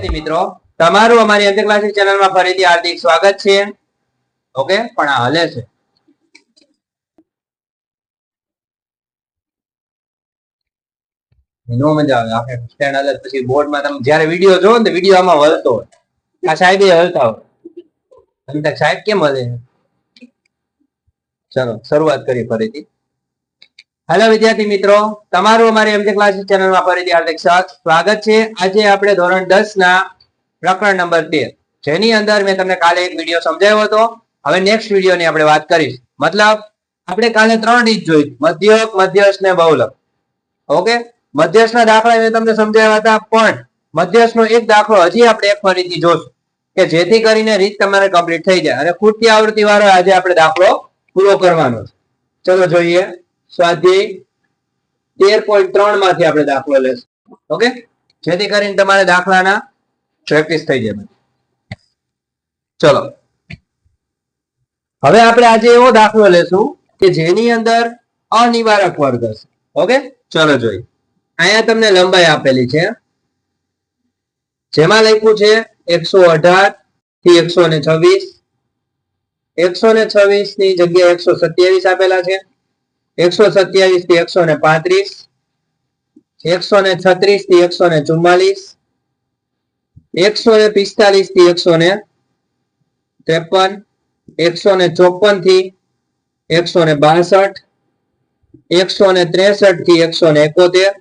વિદ્યાર્થી મિત્રો, તમારું અમારી અંતે ક્લાસીસ ચેનલમાં ફરીથી હાર્દિક સ્વાગત છે. ઓકે, પણ આ હલે છે. નો મજા આવે આખે સ્ટેન્ડ હલે પછી બોર્ડમાં તમે જ્યારે વિડિયો જોવો ને વિડિયો આમાં હલતો હોય. આ સાહેબ એ હલતા હોય. તમે તક સાહેબ કેમ હલે? ચલો શરૂઆત કરી ફરીથી. હેલો વિદ્યાર્થી મિત્રો, તમારું અમારી એમજે ક્લાસીસ ચેનલમાં ફરીથી હાર્દિક સ્વાગત છે. આજે આપણે ધોરણ 10 ના પ્રકરણ નંબર 13 જેની અંદર મેં તમને કાલે એક વિડિયો સમજાવ્યો હતો. હવે નેક્સ્ટ વિડિયોની આપણે વાત કરીશું. મતલબ આપણે કાલે 3 રીત જોઈ, મધ્યક, મધ્યસ્થ ને બહુલક. ઓકે, મધ્યસ્થના દાખલા મેં તમને સમજાવ્યા હતા, પણ મધ્યસ્થનો એક દાખલો હજી આપણે એક ફરીથી જોશું કે જેથી કરીને રીત તમારે કમ્પ્લીટ થઈ જાય અને ખૂટતી આવૃત્તિ વાળો આજે આપણે દાખલો પૂરો કરવાનો છે. ચલો જોઈએ. સ્વાધ્યાય 13.3 માંથી આપણે દાખલો લેશું. ઓકે, જેથી કરીને તમારે દાખલાના પ્રેક્ટિસ થઈ જાય. ચલો હવે આપણે આજે એવો દાખલો લેશું કે જેની અંદર અનિવારક વર્ગ હશે. ઓકે, ચલો જોઈએ. અહીંયા તમને લંબાઈ આપેલી છે, જેમાં લખ્યું છે 118 થી 126. 126 ની જગ્યાએ 127 આપેલા છે. 127 થી 135, 136 થી 144, 145 થી 153, 154 થી 162, 163 થી 171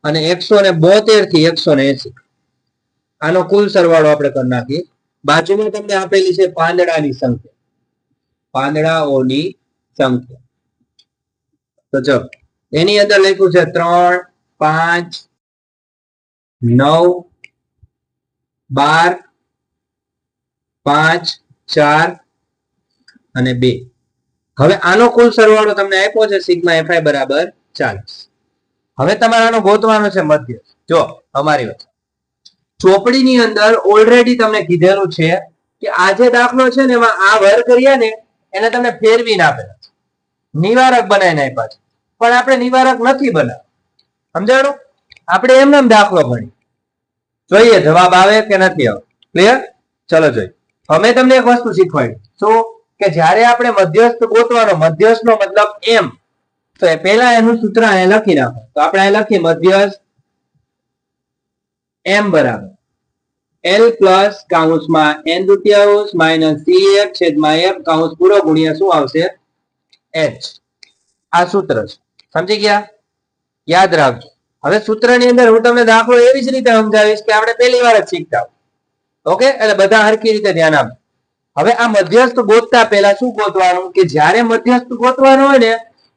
અને 172 થી 180. આનો કુલ સરવાળો આપણે કરી નાખીએ. બાજુમાં તમને આપેલી છે પાંદડાની સંખ્યા, પાંદડાઓની સંખ્યા. તો જો એની અંદર લખ્યું છે 3, 5, 9, 12, 5, 4 અને 2. હવે આનો કુલ સરવાળો તમને આપ્યો છે સિગ્મા fi બરાબર 40. હવે તમારે આનો ગોતવાનો છે મધ્યક. જો અમારી વાત ચોપડીની અંદર ઓલરેડી તમને કીધેલું છે કે આ જે દાખલો છે ને એમાં આ વર્ગ કર્યા ને એને તમને ફેરવીને આપેલા છે, નિવારક બનાવીને આપ્યા છે, પણ આપણે નિવારક નથી બનાવ્યો. સમજાણું? આપણે એમને દાખલો ગણી જોઈએ જવાબ આવે કે નથી આવે. ક્લિયર? ચલો જોઈએ. અમે તમને એક વસ્તુ શીખવાડી શું કે જ્યારે આપણે મધ્યસ્થ ગોતવાનો, મધ્યસ્થનો મતલબ એમ, તો પહેલા એનું સૂત્ર અહીંયા લખી નાખો. તો આપણે અહીં લખીએ મધ્યસ્થ m બરાબર l પ્લસ કૌંસમાં n દુત્યાંશ માઇનસ c1 છેદમાં f કૌંસ પૂરો ગુણ્યા શું આવશે? h. આ સૂત્ર છે. સમજી ગયા? યાદ રાખજો. હવે સૂત્રની અંદર હું તમને દાખલો એવી જ રીતે સમજાવીશ કે આપણે પહેલી વાર જ શીખતા. ઓકે, એટલે બધા હરખી રીતે ધ્યાન આપજો. હવે આ મધ્યસ્થ ગોતતા પહેલા શું ગોતવાનું કે જ્યારે મધ્યસ્થ ગોતવાનો હોય ને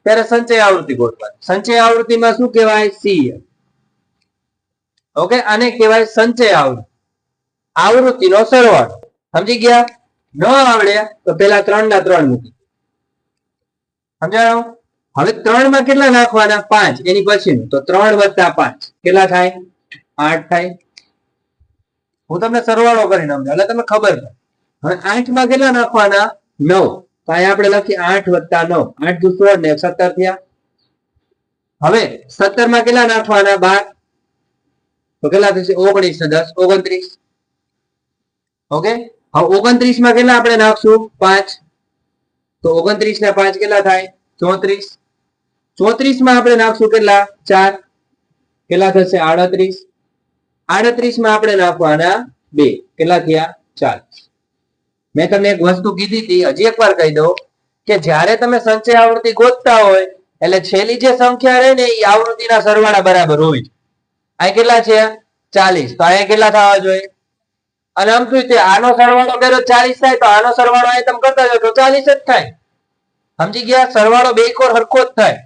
ત્યારે સંચય આવૃત્તિ ગોતવાની. સંચય આવૃત્તિમાં શું કહેવાય? c1. ઓકે, આને કહેવાય સંચય આવૃત્તિ, આવૃત્તિનો સરવાળો. સમજી ગયા? ન આવડે તો પેલા 3 ના 3 મૂકી. સમજાણું? હવે 3 માં કેટલા નાખવાના? 5. એની પછીનું તો 3 વત્તા 5 કેટલા થાય? 8 થાય. હું તમને સરવાળો કરીને સમજાવું એટલે તમને ખબર પડે. હવે 8 માં કેટલા નાખવાના? 9. તો અહીંયા આપણે લખીએ 8 વત્તા 9, 8 દુ 16 ને 17 થયા. હવે 17 માં કેટલા નાખવાના? 12. તો કેટલા થશે? 19 ને 10 29. ઓકે, હવે 29 માં કેટલા આપણે નાખશું? 5. તો 29 ને 5 કેટલા થાય? 34. 34 માં આપણે નાખશું કેટલા? 4. કેટલા થશે? 38. 38 માં આપણે નાખવાના 2. કેટલા થયા? 40. મેં તમને એક વસ્તુ કીધી હતી, હજી એકવાર કહી દઉં કે જ્યારે તમે સંચય આવૃત્તિ ગોતતા હોય એટલે છેલ્લી જે સંખ્યા રહે ને એ આવૃત્તિના સરવાળા બરાબર હોવી. આ કેટલા છે? 40. તો અહીંયા કેટલા થવા જોઈએ? અને આમ શું છે, આનો સરવાળો કર્યો 40 થાય તો આનો સરવાળો અહીં તમે કરતા જાઓ તો 40 જ થાય. સમજી ગયા? સરવાળો બે કોર હરખો જ થાય.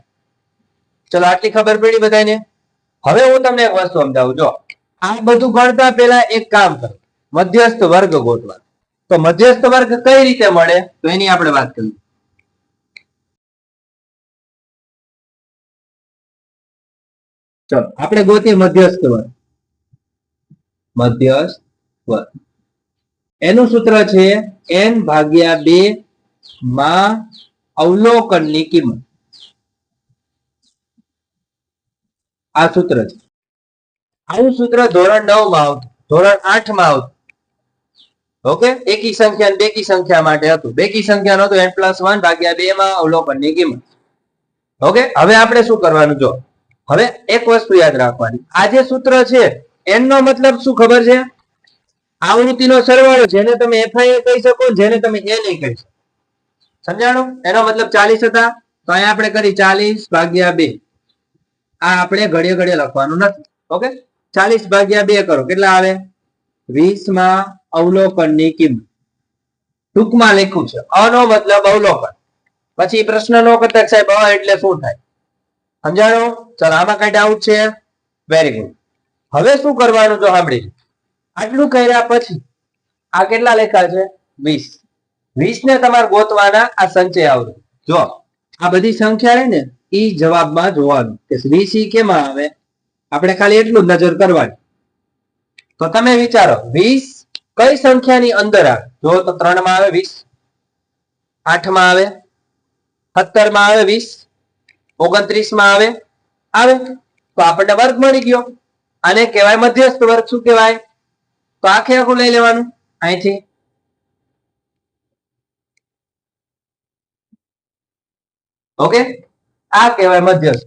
ચલો આટલી ખબર પડી બધાને. હવે હું તમને એક વસ્તુ સમજાવું. જો આ બધું ગણતા પહેલા એક કામ કરો, મધ્યસ્થ વર્ગ ગોતવા. તો મધ્યસ્થ વર્ગ કઈ રીતે મળે તો એની આપણે વાત કરીએ. ચલો આપણે ગોતીએ મધ્યસ્થ વર્ગ. મધ્યસ્થ વર્ગ એનું સૂત્ર છે n ભાગ્યા 2 માં અવલોકનની કિંમત. આ સૂત્ર છે. આવું સૂત્ર ધોરણ 9 માં આવતું. ધોરણ 8 માં આવતું. ઓકે, એકી સંખ્યા અને બેકી સંખ્યા માટે હતું. બેકી સંખ્યાનો હતો n+1 ભાગ્યા 2 માં અવલોકનની કિંમત. ઓકે, હવે આપણે શું કરવાનું? જો હવે એક વસ્તુ યાદ રાખવાની, આ જે સૂત્ર છે n નો મતલબ શું ખબર છે? આવૃત્તિનો સરવાળો, જેને તમે fi કહી શકો, જેને તમે n કહી શકો. સમજાણું? એનો મતલબ 40 હતા, તો અહીંયા આપણે કરી 40 ભાગ્યા 2. આ આપણે ઘડીએ ઘડીએ લખવાનું નથી. ઓકે, 40 ભાગ્યા 2 કરો, કેટલા આવે? 20 માં અવલોકનની કિંમત. ટૂંકમાં લખ્યું છે, અનો મતલબ અવલોકન. પછી પ્રશ્ન નો કરતા સાહેબ અ એટલે શું થાય? સમજાણું? ચાલો, આમાં કઈ ડાઉટ છે? Very good. હવે શું કરવાનું? જો સાંભળી, આટલું કર્યા પછી આ કેટલા લખ્યા છે? 20. 20 ને તમારે ગોતવાના આ સંચય આવૃત્તિ. જો આ બધી સંખ્યા રહે ને, એ જવાબમાં જોવાનું કે 20 કેમાં આવે. આપણે ખાલી એટલું જ નજર કરવાની. તો તમે વિચારો 20 કઈ સંખ્યાની અંદર આવે? જો તો 3 માં આવે 20, 8 માં આવે, 17 માં આવે 20, 29 માં આવે. તો આપણને વર્ગ મળી ગયો. આને કહેવાય મધ્યસ્થ વર્ગ. શું કહેવાય? તો આખે આખું લઈ લેવાનું અહીંથી. ઓકે, આ કહેવાય મધ્યસ્થ.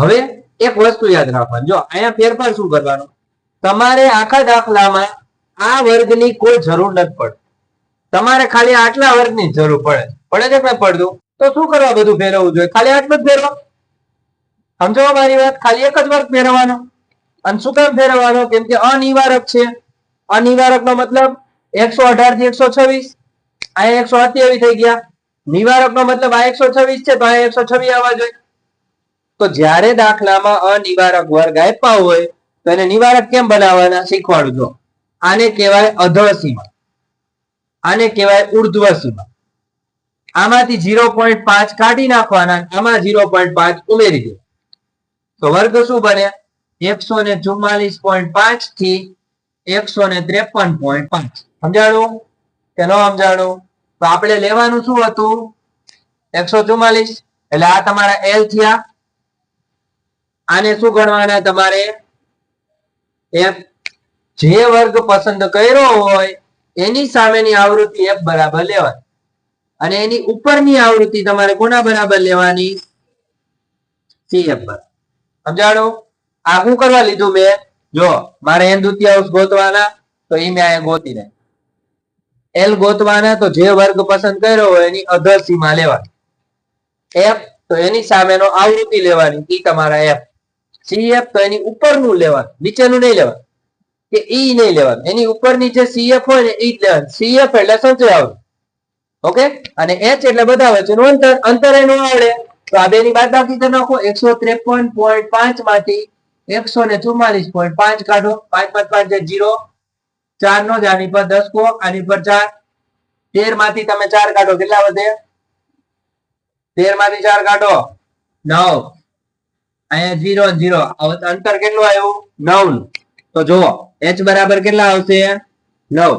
હવે એક વસ્તુ યાદ રાખવાની, જો અહીંયા ફેરફાર શું કરવાનો? તમારે આખા દાખલામાં આ વર્ગની કોઈ જરૂર નથી પડતી. તમારે ખાલી આટલા વર્ગની જરૂર પડે છે કે પડતું? તો શું કરવા બધું ફેરવવું જોઈએ? ખાલી આટલું જ ફેરવો. સમજો મારી વાત? ખાલી એક જ વર્ગ ફેરવવાનો. અને શું કામ ફેરવવાનો? કેમ કે અનિવારક છે. અનિવારક નો મતલબ 118 થી 126, અહીંયા 127 થઈ ગયા. નિવારક નો મતલબ આ 126 છે, તો આ 126 આવવા જોઈએ. તો જ્યારે દાખલામાં અનિવારક વર્ગ આપ્યા હોય તો એને નિવારક કેમ બનાવવાના શીખવાડું. જો આને કહેવાય અધઃ સીમા, આને કહેવાય ઉર્ધ્વ સીમા. આમાંથી 0.5 કાઢી નાખવાના, આમાં 0.5 ઉમેરી દે. તો વર્ગ શું બને? 144.5 થી 153.5. સમજાણું કે ન સમજાણું? તો આપણે લેવાનું શું હતું? 144. એટલે આ તમારા L થયા. આને શું ગણવાના તમારે? F. જે વર્ગ પસંદ કર્યો હોય એની સામેની આવૃત્તિ F બરાબર લેવાની, અને એની ઉપરની આવૃત્તિ તમારે કોના બરાબર લેવાની? CF બરાબર. સમજાણું? આ શું કરવા લીધું મેં? જો મારે n દુત્યાંશ ગોતવાના, તો એ મેં અહીંયા ગોતી નાખ્યું. L ગોતવાના, તો જે વર્ગ પસંદ કર્યો હોય એની અધર સીમા લેવાની. F તો એની સામેનો આવૃત્તિ લેવાની, ઈ તમારા F. CF તો એની ઉપરનું લેવાનું, નીચેનું નહીં લેવાનું, કે ઈ નહીં લેવાનું. એની ઉપરની જે CF હોય ને ઈ જ લેવાનું. CF એટલે સંચય આવૃત્તિ. ઓકે, અને H એટલે બધા વચ્ચેનું અંતર. અંતર એનું આવડે તો આ બેની બાદબાકી કરી નાખો. 153.5 માંથી 144.5 કાઢો. 5 5 5 0, 4 નો જ આની પર 10 કો, આની પર 4. 13 માંથી તમે 4 કાઢો, કેટલા વધે? 13 માંથી 4 કાઢો 9. અહીંયા 0 0, અંતર કેટલું આવ્યું? 9. તો જુઓ H બરાબર કેટલા આવશે? 9.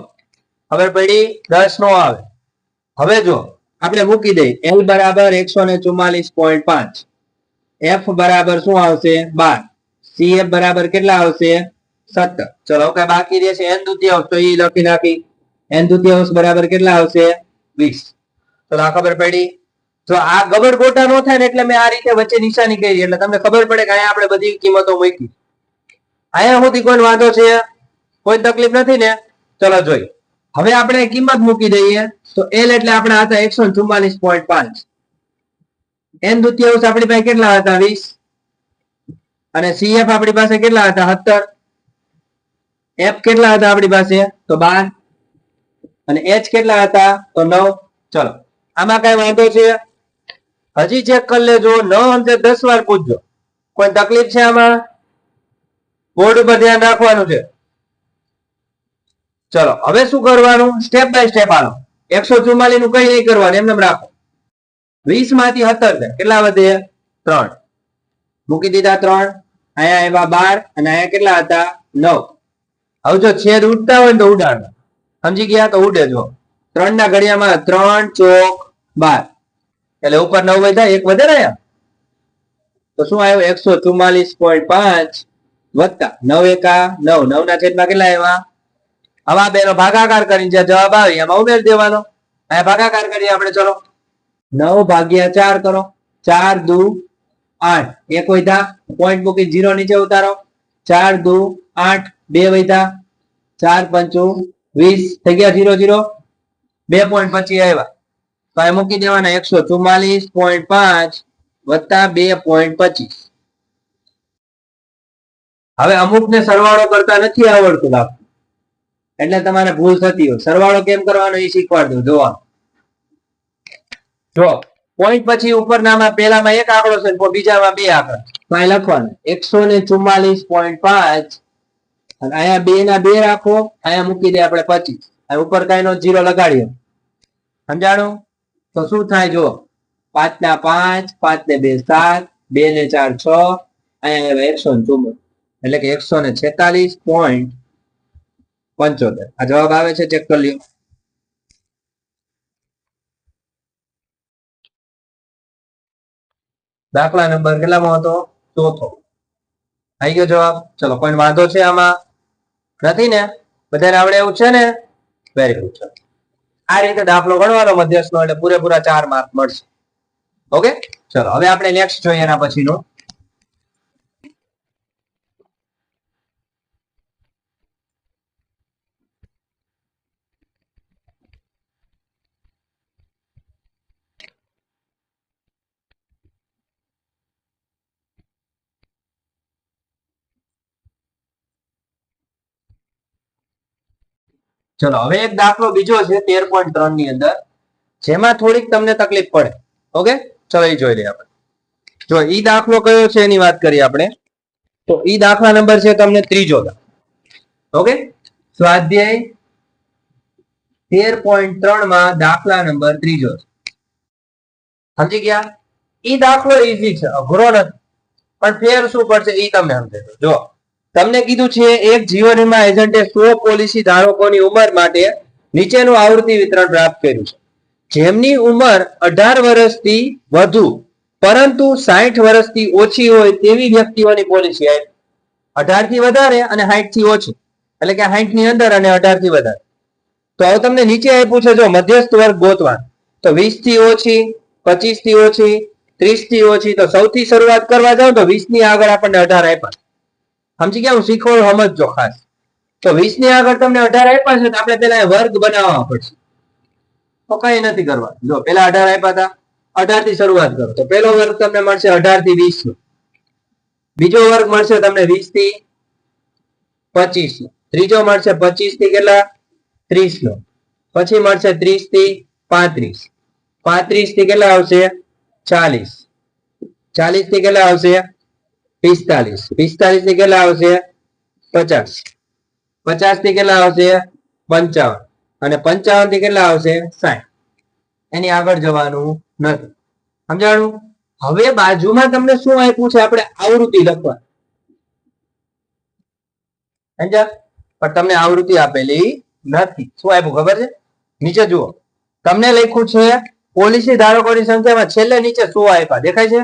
ખબર પડી? 10 નો આવે. હવે જો આપણે મૂકી દઈએ L બરાબર 144.5, F બરાબર શું આવશે? 12, CF બરાબર કેટલા આવશે? 17. ચલો કે બાકી રહેશે n દુત્યાંશ, તો એ લખી નાખી. n દુત્યાંશ બરાબર કેટલા આવશે? 20. ચલો આ ખબર પડી? જો આ ગબડ ગોટા નો થાય ને એટલે મેં આ રીતે વચ્ચે નિશાની કરી, એટલે તમને ખબર પડે કે અહીંયા આપણે બધી કિંમતો મૂકી. અહીંયા સુધી કોઈ વાંધો છે? કોઈ તકલીફ નથી ને? ચલો જોઈ. હવે આપણે કિંમત મૂકી દઈએ. તો L એટલે આપણે હતા 144.5, n દુત્યાંશ આપણી પાસે કેટલા હતા? 20, અને CF આપણી પાસે કેટલા હતા? 17. F કેટલા હતા આપણી પાસે? તો 12, અને H કેટલા હતા? તો 9. ચલો આમાં કઈ વાંધો છે? હજી ચેક કરી લેજો. 9 અંતે 10 વાર પૂછજો. કોઈ તકલીફ છે આમાં? બોર્ડ ઉપર ધ્યાન રાખવાનું છે. ચલો હવે શું કરવાનું? સ્ટેપ બાય સ્ટેપ હાલો. 144 નું કઈ નહીં કરવાનું, એમને રાખો. 20 માંથી 17 કેટલા વધે? 3. મૂકી દીધા 3. અહીંયા આવ્યા 12, અને અહીંયા કેટલા હતા? 9. હવે જો છેદ ઉડતા હોય તો ઉડાડવા. સમજી ગયા? તો ઉડે. જો 3 ના ઘડિયામાં 3 ચોક 12, એટલે ઉપર 9 વધ્યા, એક વધે ને. તો શું આવ્યું? 144.5 વત્તા 9 એકા 9, 9 ના છેદમાં કેટલા આવ્યા? આવા બેનો ભાગાકાર કરીને જે જવાબ આવે એમાં ઉમેરી દેવાનો. અહીંયા ભાગાકાર કરીએ આપણે. ચલો 9 ભાગ્યા 4 કરો. 4 દુ 8, એક વધ્યા, પોઈન્ટ મૂકી 0 નીચે ઉતારો. 4 દુ 8, બે વધ્યા, 4 પંચું 20, થઈ ગયા 0 0, 2 પોઈન્ટ પછી આવ્યા તો આ મૂકી દેવાના 144.5 વત્તા 2.25. હવે અમુક ને સરવાળો કરતા નથી આવડતું લાગતું એટલે તમારે ભૂલ થતી હોય. સરવાળો કેમ કરવાનો એ શીખવાડ દઉં. જોવા જો પોઈન્ટ પછી ઉપરનામાં પેલામાં એક આંકડો છે બીજામાં બે આંકડા તો અહીં લખવાનું 144.5 અને અહીંયા 2 ના 2 રાખો, અહીંયા મૂકી દે આપણે 25. અહીં ઉપર કઈ નો 0 લગાડીએ. સમજાણું? તો શું થાય? જો 5 ના 5, 5 ને 2 7, 2 ને 4 6, અહીંયા 174 એટલે કે 146.75 આ જવાબ આવે છે. ચેક કરી લ્યો. દાખલા નંબર કેટલામાં હતો? ચોથો. આવી ગયો જવાબ. ચલો કોઈ વાંધો છે આમાં? નથી ને? બધાને આવડે એવું છે ને? Very good. ચલો આ રીતે દાખલો ગણવાનો મધ્યસ્થનો એટલે પૂરેપૂરા 4 માર્ક મળશે. ઓકે ચલો હવે આપણે નેક્સ્ટ જોઈએ એના પછીનું. ચલો હવે એક દાખલો બીજો છે 13.3 ની અંદર જેમાં થોડીક તમને તકલીફ પડે. ઓકે ચલો એ જોઈ લઈએ આપણે. જો ઈ દાખલો કયો છે એની વાત કરીએ આપણે. તો ઈ દાખલા નંબર છે તમને ત્રીજો. ઓકે સ્વાધ્યાય 13.3 માં દાખલા નંબર ત્રીજો. સમજી ગયા? ઈ દાખલો ઈઝી છે, અઘરો નથી, પણ ફેર શું પડશે ઈ તમને સમજાય. જો તમને કીધું છે એક જીવન વીમા એજન્ટે 100 પોલિસી ધારકોની ઉંમર માટે નીચેનું આવૃત્તિ વિતરણ પ્રાપ્ત કર્યું છે. જેમની ઉંમર 18 વર્ષથી વધુ પરંતુ 60 વર્ષથી ઓછી હોય તેવી વ્યક્તિઓની પોલિસી આપી. 18 થી વધારે અને 60 થી ઓછી એટલે કે 60 ની અંદર અને 18 થી વધારે. તો હવે તમને નીચે આપ્યું છે જો મધ્યસ્થ વર્ગ ગોતવાનો. તો 20 થી ઓછી, 25 થી ઓછી, 30 થી ઓછી. તો સૌથી શરૂઆત કરવા જાવ તો 20 ની આગળ આપણને 18 આપ્યા. સમજી ગયા? હું શીખવાડું, સમજજો ખાસ. તો 20 ની આગળ તમને 18 આપ્યા છે તો આપણે પેલા વર્ગ બનાવવા પડશે. તો કઈ નથી કરવા. જો પેલા 18 આપ્યા હતા, 18 થી શરૂઆત કરો તો પેલો વર્ગ તમને મળશે 18 થી 20 નો. બીજો વર્ગ મળશે તમને 20 થી 25 નો. ત્રીજો મળશે 25 થી કેટલા? 30 નો. પછી મળશે 30 થી 35. 35 થી કેટલા આવશે? 40. 40 થી કેટલા આવશે? 45. 45 થી કેટલા આવશે? 50. 50 થી કેટલા આવશે? 55. અને 55 થી કેટલા આવશે? 60. એની આગળ જવાનું નથી. સમજાણું? હવે બાજુમાં તમને શું આપ્યું છે? આપણે આવૃત્તિ લખવા. સમજ્યા? પણ તમને આવૃત્તિ આપેલી નથી. શું આપ્યું ખબર છે? નીચે જુઓ તમને લખ્યું છે પોલિસી ધારકોની સંખ્યામાં છેલ્લે નીચે 100 આપ્યા. દેખાય છે?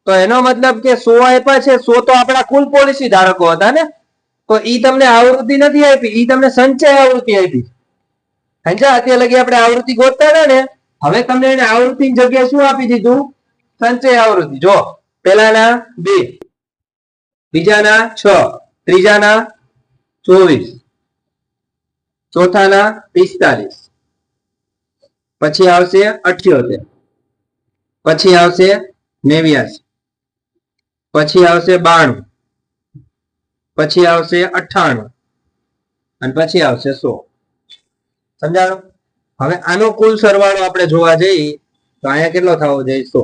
તો એનો મતલબ કે 100 આપ્યા છે. 100 તો આપણા કુલ પોલિસી ધારકો હતા ને. તો ઈ તમને આવૃત્તિ નથી આપી, ઈ તમને સંચય આવૃત્તિ આપી. સમજ્યા? અત્યારે લગી આપણે આવૃત્તિ ગોતતા હતા ને, હવે તમને એને આવૃત્તિની જગ્યાએ શું આપી દીધું? સંચય આવૃત્તિ. જો પેલાના 2, બીજાના 6, ત્રીજાના 24, ચોથાના 45, પછી આવશે 78, પછી આવશે 89, પછી આવશે 92, પછી આવશે 98 અને પછી આવશે 100. સમજાણો? હવે આનો કુલ સરવાળો આપણે જોવા જઈએ તો અહીંયા કેટલો થવો જોઈએ? 100.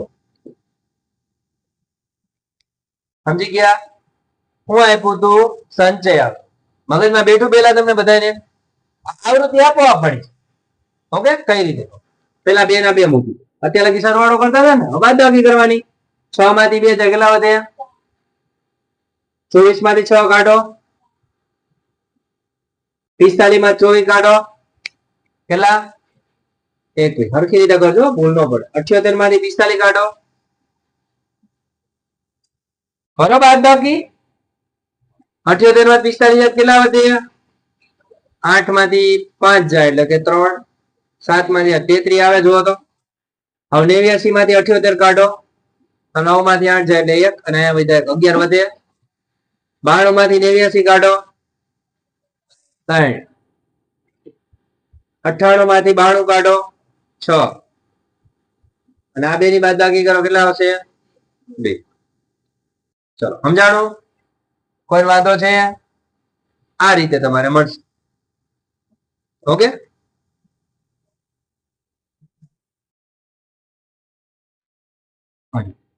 સમજી ગયા? હું આપ્યું તું સંચય આપ. મગજમાં બેઠું પેલા તમને બધાને આવૃત્તિ આપવા પડી. ઓકે કઈ રીતે? પેલા 2 ના 2 મૂકી. અત્યારે લગી સરવાળો કરતા હતા ને, બાદબાકી કરવાની. 6 માંથી 2 કેટલા વધે? 24 માંથી 6 કાઢો, 45 માં 24 કાઢો, કેટલા? 21. હરખી રીતે કરજો, ભૂલ ન પડે. 78 માંથી 45 કાઢો, બરોબર બાદબાકી. 78 માં 45 કેટલા વધે? 8 માંથી 5 જાય એટલે કે 3. 7 માંથી 33 આવે જુઓ તો. હવે 89 માંથી 78 કાઢો તો 9 માંથી 8 જાય એટલે 1 અને અહીંયા વધે 11 વધે. 92 માંથી 89 કાઢો 3. 98 માંથી 92 કાઢો 6 અને આ બે ની બાદબાકી કરો કેટલા આવશે? 2. ચલો સમજાણું? કોઈ વાંધો છે? આ રીતે તમારે મળશે. ઓકે,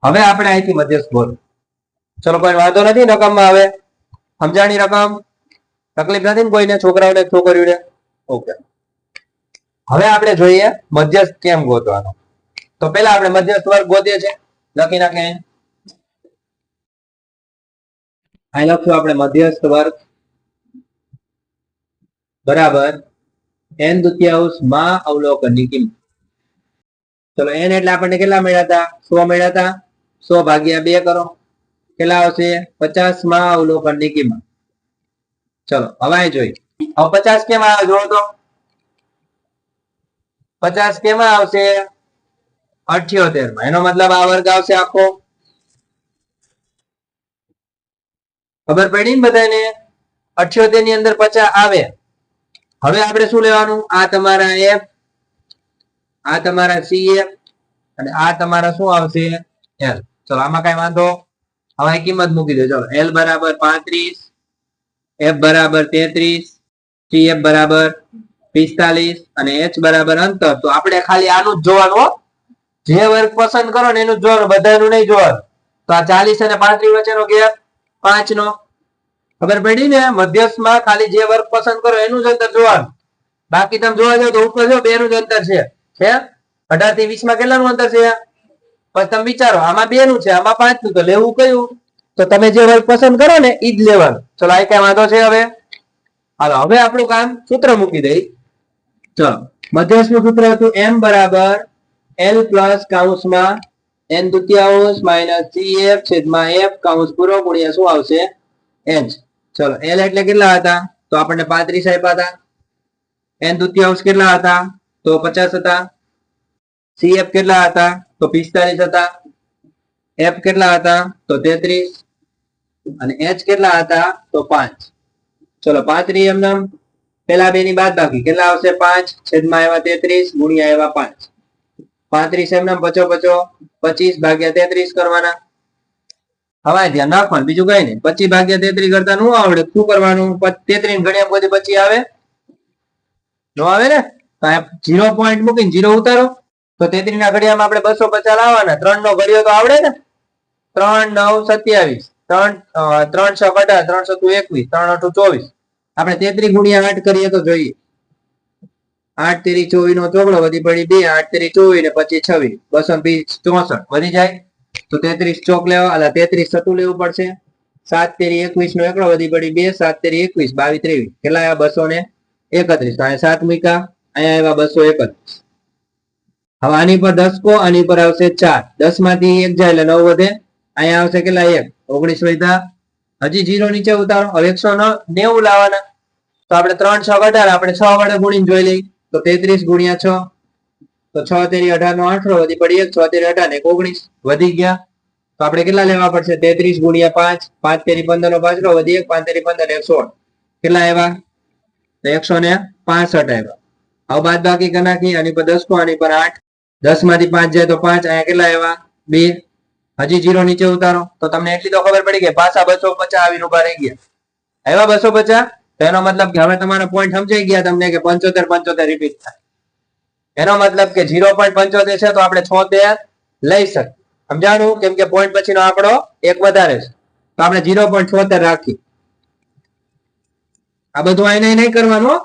હવે આપણે અહીંથી મધ્યસ્થ બોલો. ચલો કોઈ વાંધો નથી રકમમાં? હવે સમજાણી રકમ? તકલીફ નથી ને કોઈને? છોકરાઓને છોકરીઓને? ઓકે, હવે આપણે જોઈએ મધ્યસ્થ કેમ ગોતવાનો. તો પેલા આપણે મધ્યસ્થ વર્ગ ગોતીએ છીએ. લખી નાખે અહીં લખ્યું આપણે મધ્યસ્થ વર્ગ બરાબર n દુત્યાંશ માં અવલોકનની કિંમત. ચલો n એટલે આપણને કેટલા મળ્યા હતા? 100 મળ્યા હતા. 100 ભાગ્યા 2 કરો કેટલા આવશે? 50 માં અવલોકનની કિંમત. ચલો હવે અહીં જોઈએ. હવે 50 કેમ આવે જોવો તો? 50 કેમાં આવશે? 78 માં. એનો મતલબ આ વર્ગ આવશે આખો. ખબર પડી ને બધાને? 78 ની અંદર 50 આવે. હવે આપણે શું લેવાનું? આ તમારા f, આ તમારા cf અને આ તમારા શું આવશે? l. ચલો આમાં કઈ વાંધો? હવે કિંમત મૂકી દો. ચલો l બરાબર 35, f બરાબર 33, cf બરાબર 45 અને h બરાબર અંતર. તો આપણે ખાલી આનું જ જોવાનું. જે વર્ગ પસંદ કરો ને એનું જ જોવાનું, બધાનું નહીં જોવાનું. તો આ 40 અને 35 વચ્ચેનો ગેપ 5 નો. ખબર પડી ને? મધ્યસ્થમાં ખાલી જે વર્ગ પસંદ કરો એનું જ અંતર જોવાનું. બાકી તમે જોવા જાવ તો ઉપર જો 2 નું જ અંતર છે. 18 થી 20 માં કેટલાનું અંતર છે? પછી તમે વિચારો, આમાં 2 નું છે, આમાં 5 નું, તો લેવું કયું? તો તમે જે વર્ગ પસંદ કરો ને ઈ જ લેવાનું. ચલો આ કઈ વાંધો છે? હવે હાલો હવે આપણું કામ સૂત્ર મૂકી દઈ. ચલો મધ્યસ્થ નું સૂત્ર હતું m બરાબર l પ્લસ કૌંસમાં n દુત્યાંશ માઇનસ cf છેદમાં f કૌંસ પૂરો ગુણ્યા શું આવશે? h. ચલો l એટલે કેટલા હતા? તો આપણને 35 આપ્યા હતા. n દુત્યાંશ કેટલા હતા? તો 50 હતા. cf કેટલા હતા? તો 45 હતા. f કેટલા હતા? તો 33 અને h કેટલા હતા? તો 5. ચલો 35 એમ નામ પેલા બે ની બાદબાકી કેટલા આવશે? 5 છેદમાં આવ્યા 33 ગુણ્યા આવ્યા 5. 35 એમ નામ 50 25 ભાગ્યા 33 કરવાના. હવે ધ્યાન રાખવાનું, બીજું કઈ નહીં. 25 ભાગ્યા 33 કરતા નું આવડે. શું કરવાનું? 33 ઘડિયા બધી 25 આવે? નો આવે ને? તો આ 0 પોઈન્ટ મૂકીને 0 ઉતારો તો 33 ના ઘડિયામાં આપણે 250 લાવવાના. 3 નો ઘડિયો તો આવડે ને? 3 9 27 3 3 6 18 3 7 21 3 8 24. આપણે 33 ગુણ્યા 8 કરીએ તો જોઈએ. 8 તેરી 24 નો ચોગડો વધી પડી 2. 8 તેરી 24 ને પછી 26 220 64 વધી જાય તો 33 ચોક લેવા, અલા 33 સતું લેવું પડશે. 7 તેરી 21 નો એકડો વધી પડી 2. 7 તેરી 21 22 23 કેટલા આવ્યા? 231. અહીંયા 7 મૂક્યા, અહીંયા આવ્યા 231. હવે આની પર 10 કો, આની પર આવશે 4. 10 માંથી 1 જાય એટલે 9 વધે. અહીંયા આવશે કેટલા? 1 19 વધ્યા. હજી 0 નીચે ઉતારો. હવે 190 લાવવાના. તો આપણે 3 6 18 આપણે 6 વડે ગુણીને જોઈ લઈએ. તો 33 ગુણ્યા 6 તો 6 તેરી 18 નો 8 વધી પડી 1. 6 તેરી 18 ને 19 વધી ગયા. તો આપણે કેટલા લેવા પડશે? 33 ગુણ્યા 5 5 તેરી 15 નો 5 વધી 1. 5 તેરી 15 116 કેટલા આવ્યા? તો 165 આવ્યા. હવે બાદ બાકી કરી નાખી. આની પર 10 કો, આની પર 8. 10 માંથી 5 જાય તો 5. અહીંયા કેટલા આવ્યા? 2. હજી 0 નીચે ઉતારો તો તમને એટલી તો ખબર પડી કે પાછા 250 આવીને ઉભા રહી ગયા. આવ્યા 250. તો એનો મતલબ કે હવે તમારો પોઈન્ટ સમજાઈ ગયા તમને કે 75 75 રિપીટ થાય. એનો મતલબ કે 0.75 છે તો આપણે 76 લઈ શકીએ. સમજાણું? કેમ કે પોઈન્ટ પછીનો આંકડો એક વધારે છે તો આપણે 0.76 રાખી. આ બધું આઈને નહીં કરવાનું,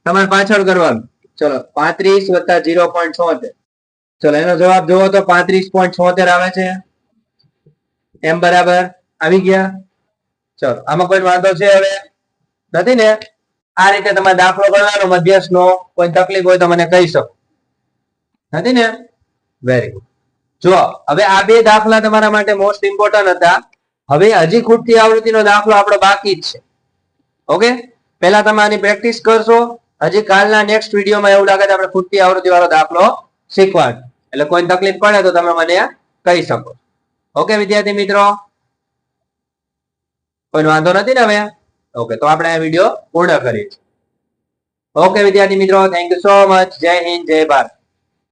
તમારે પાછળ કરવાનું. ચલો 35 વત્તા 0.76. ચલો એનો જવાબ જોવો તો 35.76 આવે છે. એમ બરાબર આવી ગયા. ચલો આમાં કોઈ વાંધો છે? હવે નથી ને? આ રીતે તમારે દાખલો કરવાનો મધ્યસ્થ નો. કોઈ તકલીફ હોય તો મને કહી શકો. નથી ને? Very good. જો હવે આ બે દાખલા તમારા માટે મોસ્ટ ઇમ્પોર્ટન્ટ હતા. હવે હજી ખૂટતી આવૃત્તિનો દાખલો આપણો બાકી જ છે. ઓકે, પહેલા તમે આની પ્રેક્ટિસ કરશો. હજી કાલના નેક્સ્ટ વિડીયોમાં એવું લાગે તો આપણે ખૂટતી આવૃત્તિ વાળો દાખલો શીખવાડ, એટલે કોઈ તકલીફ પડે તો તમે મને કહી શકો. ઓકે વિદ્યાર્થી મિત્રો, કોઈ વાંધો નથી ને હવે? ઓકે, તો આપણે આ વિડીયો પૂર્ણ કરીએ. ઓકે વિદ્યાર્થી મિત્રો, થેન્ક યુ સો મચ. જય હિન્દ, જય ભારત.